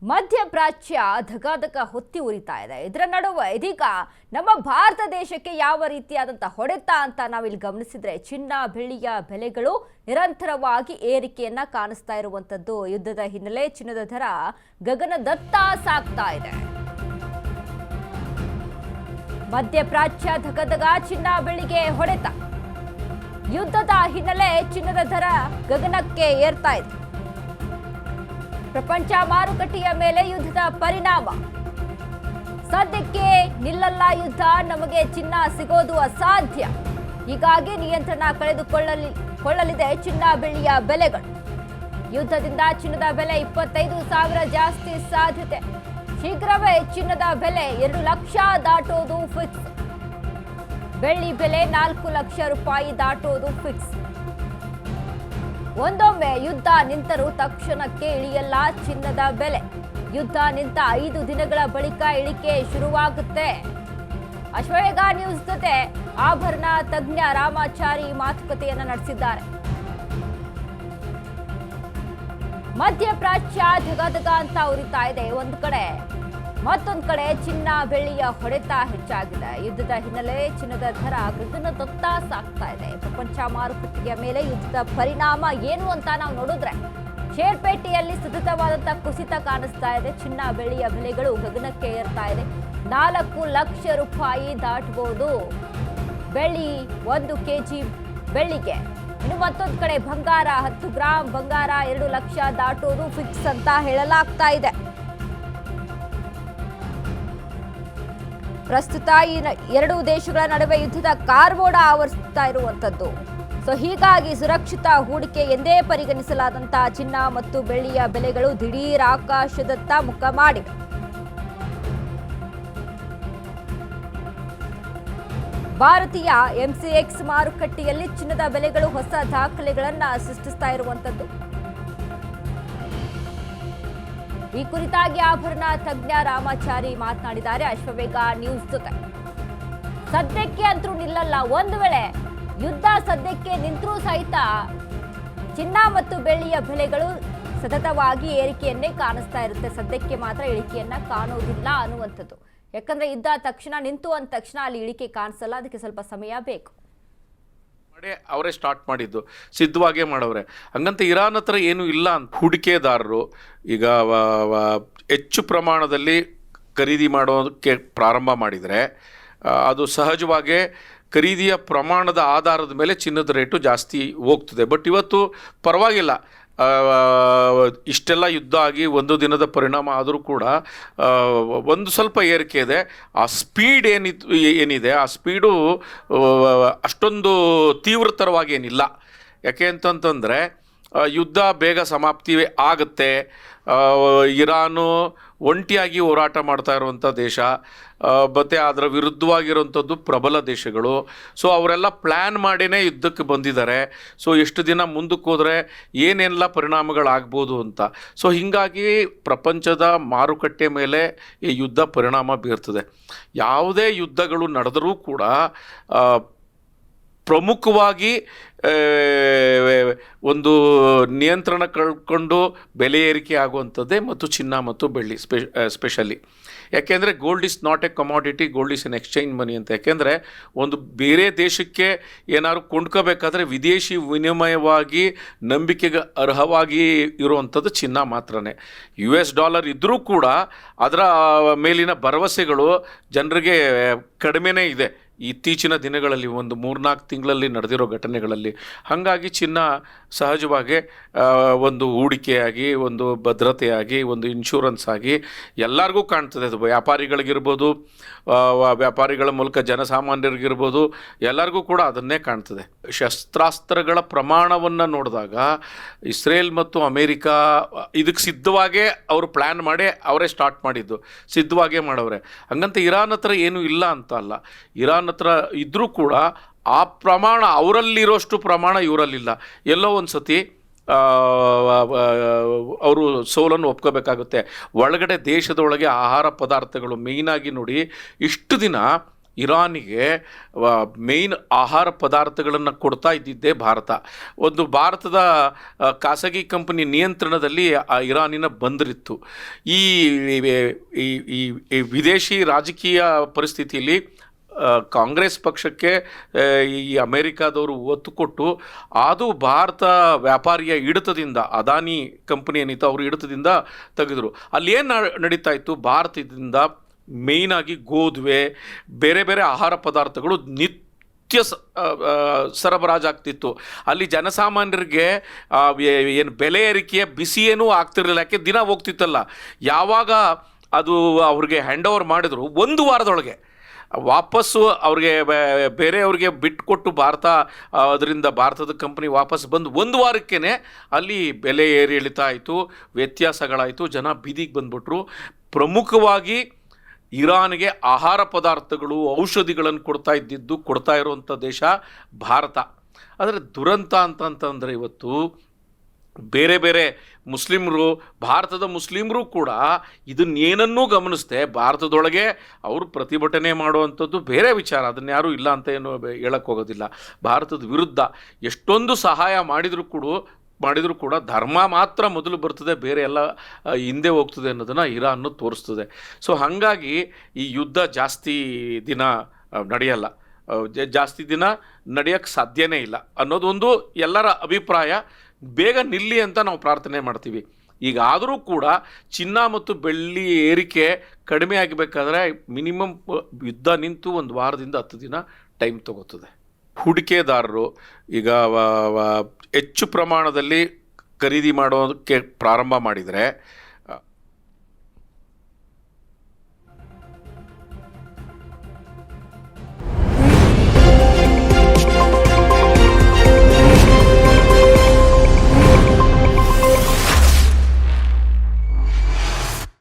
ಮಧ್ಯಪ್ರಾಚ್ಯ ಧಗಾಧಗ ಹೊತ್ತಿ ಉರಿತಾ ಇದೆ. ಇದರ ನಡುವೆ ಇದೀಗ ನಮ್ಮ ಭಾರತ ದೇಶಕ್ಕೆ ಯಾವ ರೀತಿಯಾದಂತಹ ಹೊಡೆತ ಅಂತ ನಾವಿಲ್ಲಿ ಗಮನಿಸಿದ್ರೆ ಚಿನ್ನ ಬೆಳ್ಳಿಯ ಬೆಲೆಗಳು ನಿರಂತರವಾಗಿ ಏರಿಕೆಯನ್ನ ಕಾಣಿಸ್ತಾ ಇರುವಂತದ್ದು. ಯುದ್ಧದ ಹಿನ್ನೆಲೆ ಚಿನ್ನದ ದರ ಗಗನದತ್ತ ಸಾಗ್ತಾ ಇದೆ. ಮಧ್ಯಪ್ರಾಚ್ಯ ಧಗಧಗ ಚಿನ್ನ ಬೆಳ್ಳಿಗೆ ಹೊಡೆತ. ಯುದ್ಧದ ಹಿನ್ನೆಲೆ ಚಿನ್ನದ ದರ ಗಗನಕ್ಕೆ ಏರ್ತಾ ಇದೆ. ಪ್ರಪಂಚ ಮಾರುಕಟ್ಟೆಯ ಮೇಲೆ ಯುದ್ಧದ ಪರಿಣಾಮ. ಸದ್ಯಕ್ಕೆ ನಿಲ್ಲಲ್ಲ ಯುದ್ಧ, ನಮಗೆ ಚಿನ್ನ ಸಿಗೋದು ಅಸಾಧ್ಯ. ಹೀಗಾಗಿ ನಿಯಂತ್ರಣ ಕಳೆದುಕೊಳ್ಳಲಿದೆ ಚಿನ್ನ ಬೆಳ್ಳಿಯ ಬೆಲೆಗಳು. ಯುದ್ಧದಿಂದ ಚಿನ್ನದ ಬೆಲೆ 25,000 ಜಾಸ್ತಿ ಸಾಧ್ಯತೆ. ಶೀಘ್ರವೇ ಚಿನ್ನದ ಬೆಲೆ 2 ಲಕ್ಷ ದಾಟೋದು ಫಿಕ್ಸ್. ಬೆಳ್ಳಿ ಬೆಲೆ 4 ಲಕ್ಷ ರೂಪಾಯಿ ದಾಟೋದು ಫಿಕ್ಸ್. ಒಂದೊಮ್ಮೆ ಯುದ್ಧ ನಿಂತರೂ ತಕ್ಷಣಕ್ಕೆ ಇಳಿಯಲ್ಲ ಚಿನ್ನದ ಬೆಲೆ. ಯುದ್ಧ ನಿಂತ 5 ದಿನಗಳ ಬಳಿಕ ಇಳಿಕೆ ಶುರುವಾಗುತ್ತೆ. ಅಶ್ವವೇಗ ನ್ಯೂಸ್ ಜೊತೆ ಆಭರಣ ತಜ್ಞ ರಾಮಾಚಾರಿ ಮಾತುಕತೆಯನ್ನ ನಡೆಸಿದ್ದಾರೆ. ಮಧ್ಯಪ್ರಾಚ್ಯ ಧಗಧಗ ಅಂತ ಉರಿತಾ ಇದೆ ಒಂದು ಕಡೆ, ಮತ್ತೊಂದು ಕಡೆ ಚಿನ್ನ ಬೆಳ್ಳಿಯ ಹೊಡೆತ ಹೆಚ್ಚಾಗಿದೆ. ಯುದ್ಧದ ಹಿನ್ನೆಲೆ ಚಿನ್ನದ ದರ ಗಗನದತ್ತ ಸಾಗ್ತಾ ಇದೆ. ಪ್ರಪಂಚ ಮಾರುಕಟ್ಟೆಯ ಮೇಲೆ ಯುದ್ಧದ ಪರಿಣಾಮ ಏನು ಅಂತ ನಾವು ನೋಡಿದ್ರೆ ಶೇರ್ಪೇಟೆಯಲ್ಲಿ ಸತತವಾದಂತಹ ಕುಸಿತ ಕಾಣಿಸ್ತಾ ಇದೆ. ಚಿನ್ನ ಬೆಳ್ಳಿಯ ಬೆಲೆಗಳು ಗಗನಕ್ಕೆ ಏರ್ತಾ ಇದೆ. 4 ಲಕ್ಷ ರೂಪಾಯಿ ದಾಟಬಹುದು ಬೆಳ್ಳಿ 1 ಕೆಜಿ ಬೆಳ್ಳಿಗೆ. ಇನ್ನು ಮತ್ತೊಂದು ಕಡೆ ಬಂಗಾರ 10 ಗ್ರಾಂ ಬಂಗಾರ 2 ಲಕ್ಷ ದಾಟೋದು ಫಿಕ್ಸ್ ಅಂತ ಹೇಳಲಾಗ್ತಾ ಇದೆ. ಪ್ರಸ್ತುತ ಈ 2 ದೇಶಗಳ ನಡುವೆ ಯುದ್ಧದ ಕಾರ್ಮೋಡ ಆವರಿಸ್ತಾ ಇರುವಂತದ್ದು. ಹೀಗಾಗಿ ಸುರಕ್ಷಿತ ಹೂಡಿಕೆ ಎಂದೇ ಪರಿಗಣಿಸಲಾದಂತಹ ಚಿನ್ನ ಮತ್ತು ಬೆಳ್ಳಿಯ ಬೆಲೆಗಳು ದಿಢೀರ್ ಆಕಾಶದತ್ತ ಮುಖ ಮಾಡಿವೆ. ಭಾರತೀಯ ಎಂಸಿಎಕ್ಸ್ ಮಾರುಕಟ್ಟೆಯಲ್ಲಿ ಚಿನ್ನದ ಬೆಲೆಗಳು ಹೊಸ ದಾಖಲೆಗಳನ್ನ ಸೃಷ್ಟಿಸ್ತಾ ಇರುವಂತದ್ದು. ಈ ಕುರಿತಾಗಿ ಆಭರಣ ತಜ್ಞ ರಾಮಾಚಾರಿ ಮಾತನಾಡಿದ್ದಾರೆ ಅಶ್ವವೇಗ ನ್ಯೂಸ್ ಜೊತೆ. ಸದ್ಯಕ್ಕೆ ಅಂತೂ ನಿಲ್ಲಲ್ಲ. ಒಂದು ವೇಳೆ ಯುದ್ಧ ಸದ್ಯಕ್ಕೆ ನಿಂತರೂ ಸಹಿತ ಚಿನ್ನ ಮತ್ತು ಬೆಳ್ಳಿಯ ಬೆಲೆಗಳು ಸತತವಾಗಿ ಏರಿಕೆಯನ್ನೇ ಕಾಣಿಸ್ತಾ ಇರುತ್ತೆ. ಸದ್ಯಕ್ಕೆ ಮಾತ್ರ ಇಳಿಕೆಯನ್ನ ಕಾಣೋದಿಲ್ಲ ಅನ್ನುವಂಥದ್ದು. ಯಾಕಂದ್ರೆ ಯುದ್ಧ ತಕ್ಷಣ ನಿಂತು ಅಂದ ತಕ್ಷಣ ಅಲ್ಲಿ ಇಳಿಕೆ ಕಾಣಿಸಲ್ಲ, ಅದಕ್ಕೆ ಸ್ವಲ್ಪ ಸಮಯ ಬೇಕು. ಅವರೇ ಸ್ಟಾರ್ಟ್ ಮಾಡಿದ್ದು, ಸಿದ್ಧವಾಗೇ ಮಾಡವ್ರೆ. ಹಂಗಂತ ಇರಾನ್ ಹತ್ರ ಏನು ಇಲ್ಲ ಅಂತ ಹೂಡಿಕೆದಾರರು ಈಗ ಹೆಚ್ಚು ಪ್ರಮಾಣದಲ್ಲಿ ಖರೀದಿ ಮಾಡೋದಕ್ಕೆ ಪ್ರಾರಂಭ ಮಾಡಿದರೆ ಅದು ಸಹಜವಾಗೇ ಖರೀದಿಯ ಪ್ರಮಾಣದ ಆಧಾರದ ಮೇಲೆ ಚಿನ್ನದ ರೇಟು ಜಾಸ್ತಿ ಹೋಗ್ತದೆ. ಬಟ್ ಇವತ್ತು ಪರವಾಗಿಲ್ಲ, ಇಷ್ಟೆಲ್ಲ ಯುದ್ಧ ಆಗಿ 1 ದಿನದ ಪರಿಣಾಮ ಆದರೂ ಕೂಡ ಒಂದು ಸ್ವಲ್ಪ ಏರಿಕೆ ಇದೆ. ಆ ಸ್ಪೀಡ್ ಏನಿದೆ ಆ ಸ್ಪೀಡು ಅಷ್ಟೊಂದು ತೀವ್ರತರವಾಗಿ ಏನಿಲ್ಲ. ಯಾಕೆ ಅಂತಂತಂದರೆ ಯುದ್ಧ ಬೇಗ ಸಮಾಪ್ತಿ ಆಗುತ್ತೆ. ಇರಾನು ಒಂಟಿಯಾಗಿ ಹೋರಾಟ ಮಾಡ್ತಾ ಇರುವಂಥ ದೇಶ, ಮತ್ತು ಅದರ ವಿರುದ್ಧವಾಗಿರುವಂಥದ್ದು ಪ್ರಬಲ ದೇಶಗಳು. ಸೊ ಅವರೆಲ್ಲ ಪ್ಲ್ಯಾನ್ ಮಾಡಿಯೇ ಯುದ್ಧಕ್ಕೆ ಬಂದಿದ್ದಾರೆ. ಸೊ ಎಷ್ಟು ದಿನ ಮುಂದಕ್ಕೆ ಹೋದರೆ ಏನೆಲ್ಲ ಪರಿಣಾಮಗಳಾಗ್ಬೋದು ಅಂತ. ಸೊ ಹೀಗಾಗಿ ಪ್ರಪಂಚದ ಮಾರುಕಟ್ಟೆ ಮೇಲೆ ಈ ಯುದ್ಧ ಪರಿಣಾಮ ಬೀರ್ತದೆ. ಯಾವುದೇ ಯುದ್ಧಗಳು ನಡೆದರೂ ಕೂಡ ಪ್ರಮುಖವಾಗಿ ಒಂದು ನಿಯಂತ್ರಣ ಕಳ್ಕೊಂಡು ಬೆಲೆ ಏರಿಕೆ ಆಗುವಂಥದ್ದೇ ಮತ್ತು ಚಿನ್ನ ಮತ್ತು ಬೆಳ್ಳಿ ಸ್ಪೆಷಲಿ. ಯಾಕೆಂದರೆ gold is not a commodity, gold is an exchange money ಅಂತ. ಯಾಕೆಂದರೆ ಒಂದು ಬೇರೆ ದೇಶಕ್ಕೆ ಏನಾದ್ರು ಕೊಂಡ್ಕೋಬೇಕಾದ್ರೆ ವಿದೇಶಿ ವಿನಿಮಯವಾಗಿ ನಂಬಿಕೆಗೆ ಅರ್ಹವಾಗಿ ಇರುವಂಥದ್ದು ಚಿನ್ನ ಮಾತ್ರನೇ. $US ಇದ್ದರೂ ಕೂಡ ಅದರ ಮೇಲಿನ ಭರವಸೆಗಳು ಜನರಿಗೆ ಕಡಿಮೆನೇ ಇದೆ ಇತ್ತೀಚಿನ ದಿನಗಳಲ್ಲಿ, ಒಂದು 3-4 ತಿಂಗಳಲ್ಲಿ ನಡೆದಿರೋ ಘಟನೆಗಳಲ್ಲಿ. ಹಾಗಾಗಿ ಚಿನ್ನ ಸಹಜವಾಗಿ ಒಂದು ಹೂಡಿಕೆಯಾಗಿ, ಒಂದು ಭದ್ರತೆಯಾಗಿ, ಒಂದು ಇನ್ಶೂರೆನ್ಸ್ ಆಗಿ ಎಲ್ಲರಿಗೂ ಕಾಣ್ತದೆ. ಅದು ವ್ಯಾಪಾರಿಗಳಿಗಿರ್ಬೋದು, ವ್ಯಾಪಾರಿಗಳ ಮೂಲಕ ಜನಸಾಮಾನ್ಯರಿಗಿರ್ಬೋದು, ಎಲ್ಲರಿಗೂ ಕೂಡ ಅದನ್ನೇ ಕಾಣ್ತದೆ. ಶಸ್ತ್ರಾಸ್ತ್ರಗಳ ಪ್ರಮಾಣವನ್ನು ನೋಡಿದಾಗ ಇಸ್ರೇಲ್ ಮತ್ತು ಅಮೇರಿಕಾ ಇದಕ್ಕೆ ಸಿದ್ಧವಾಗೇ ಅವರು ಪ್ಲ್ಯಾನ್ ಮಾಡಿ ಅವರೇ ಸ್ಟಾರ್ಟ್ ಮಾಡಿದ್ದು, ಸಿದ್ಧವಾಗೇ ಮಾಡವ್ರೆ. ಹಂಗಂತ ಇರಾನ್ ಹತ್ರ ಏನೂ ಇಲ್ಲ ಅಂತ ಅಲ್ಲ. ಇರಾನ್ ಹತ್ರ ಇದ್ದರೂ ಕೂಡ ಆ ಪ್ರಮಾಣ ಅವರಲ್ಲಿರೋಷ್ಟು ಪ್ರಮಾಣ ಇವರಲ್ಲಿಲ್ಲ. ಎಲ್ಲೋ ಒಂದು ಸತಿ ಅವರು ಸೋಲನ್ನು ಒಪ್ಕೋಬೇಕಾಗುತ್ತೆ. ಒಳಗಡೆ ದೇಶದೊಳಗೆ ಆಹಾರ ಪದಾರ್ಥಗಳು ಮೇಯ್ನಾಗಿ ನೋಡಿ, ಇಷ್ಟು ದಿನ ಇರಾನಿಗೆ ಮೇಯ್ನ್ ಆಹಾರ ಪದಾರ್ಥಗಳನ್ನು ಕೊಡ್ತಾ ಇದ್ದಿದ್ದೇ ಭಾರತ. ಒಂದು ಭಾರತದ ಖಾಸಗಿ ಕಂಪನಿ ನಿಯಂತ್ರಣದಲ್ಲಿ ಆ ಇರಾನಿನ ಬಂದರಿತ್ತು. ಈ ವಿದೇಶಿ ರಾಜಕೀಯ ಪರಿಸ್ಥಿತಿಯಲ್ಲಿ ಕಾಂಗ್ರೆಸ್ ಪಕ್ಷಕ್ಕೆ ಈ ಅಮೇರಿಕಾದವರು ಒತ್ತು ಕೊಟ್ಟು ಅದು ಭಾರತ ವ್ಯಾಪಾರಿಯ ಹಿಡಿತದಿಂದ, ಅದಾನಿ ಕಂಪನಿ ಏನಿತ್ತು ಅವ್ರ ಹಿಡಿತದಿಂದ ತೆಗೆದರು. ಅಲ್ಲಿ ಏನು ನಡೀತಾ ಇತ್ತು, ಭಾರತದಿಂದ ಮೇಯ್ನಾಗಿ ಗೋಧುವೆ, ಬೇರೆ ಬೇರೆ ಆಹಾರ ಪದಾರ್ಥಗಳು ನಿತ್ಯ ಸರಬರಾಜಾಗ್ತಿತ್ತು. ಅಲ್ಲಿ ಜನಸಾಮಾನ್ಯರಿಗೆ ಏನು ಬೆಲೆ ಏರಿಕೆಯ ಬಿಸಿ ಏನೂ ಆಗ್ತಿರಲಿಲ್ಲ, ಯಾಕೆ ದಿನ ಹೋಗ್ತಿತ್ತಲ್ಲ. ಯಾವಾಗ ಅದು ಅವ್ರಿಗೆ ಹ್ಯಾಂಡ್ ಓವರ್ ಮಾಡಿದ್ರು, ಒಂದು ವಾರದೊಳಗೆ ವಾಪಸ್ಸು ಅವ್ರಿಗೆ ಬೇರೆಯವ್ರಿಗೆ ಬಿಟ್ಟುಕೊಟ್ಟು ಅದರಿಂದ ಭಾರತದ ಕಂಪ್ನಿ ವಾಪಸ್ ಬಂದು ಒಂದು ವಾರಕ್ಕೇ ಅಲ್ಲಿ ಬೆಲೆ ಏರಿಳಿತ ಆಯಿತು, ವ್ಯತ್ಯಾಸಗಳಾಯಿತು, ಜನ ಬೀದಿಗೆ ಬಂದ್ಬಿಟ್ರು. ಪ್ರಮುಖವಾಗಿ ಇರಾನ್ಗೆ ಆಹಾರ ಪದಾರ್ಥಗಳು, ಔಷಧಿಗಳನ್ನು ಕೊಡ್ತಾ ಇರುವಂಥ ದೇಶ ಭಾರತ. ಆದರೆ ದುರಂತ ಅಂತಂದರೆ ಇವತ್ತು ಬೇರೆ ಬೇರೆ ಮುಸ್ಲಿಮರು, ಭಾರತದ ಮುಸ್ಲಿಮರು ಕೂಡ ಇದನ್ನೇನನ್ನೂ ಗಮನಿಸದೆ ಭಾರತದೊಳಗೆ ಅವರು ಪ್ರತಿಭಟನೆ ಮಾಡುವಂಥದ್ದು ಬೇರೆ ವಿಚಾರ, ಅದನ್ನು ಯಾರೂ ಇಲ್ಲ ಅಂತ ಏನು ಹೇಳಕ್ಕೆ ಹೋಗೋದಿಲ್ಲ. ಭಾರತದ ವಿರುದ್ಧ ಎಷ್ಟೊಂದು ಸಹಾಯ ಮಾಡಿದರೂ ಕೂಡ ಧರ್ಮ ಮಾತ್ರ ಮೊದಲು ಬರ್ತದೆ, ಬೇರೆ ಎಲ್ಲ ಹಿಂದೆ ಹೋಗ್ತದೆ ಅನ್ನೋದನ್ನು ಇರಾನ್ ತೋರಿಸ್ತದೆ. ಸೊ ಹಾಗಾಗಿ ಈ ಯುದ್ಧ ಜಾಸ್ತಿ ದಿನ ನಡೆಯಲ್ಲ, ಜಾಸ್ತಿ ದಿನ ನಡೆಯೋಕ್ಕೆ ಸಾಧ್ಯನೇ ಇಲ್ಲ ಅನ್ನೋದೊಂದು ಎಲ್ಲರ ಅಭಿಪ್ರಾಯ. ಬೇಗ ನಿಲ್ಲಿ ಅಂತ ನಾವು ಪ್ರಾರ್ಥನೆ ಮಾಡ್ತೀವಿ. ಈಗ ಆದರೂ ಕೂಡ ಚಿನ್ನ ಮತ್ತು ಬೆಳ್ಳಿ ಏರಿಕೆ ಕಡಿಮೆ ಆಗಬೇಕಾದ್ರೆ ಮಿನಿಮಮ್ ಯುದ್ಧ ನಿಂತು 1 ವಾರದಿಂದ 10 ದಿನ ಟೈಮ್ ತಗೋತದೆ. ಹೂಡಿಕೆದಾರರು ಈಗ ಹೆಚ್ಚು ಪ್ರಮಾಣದಲ್ಲಿ ಖರೀದಿ ಮಾಡೋದಕ್ಕೆ ಪ್ರಾರಂಭ ಮಾಡಿದರೆ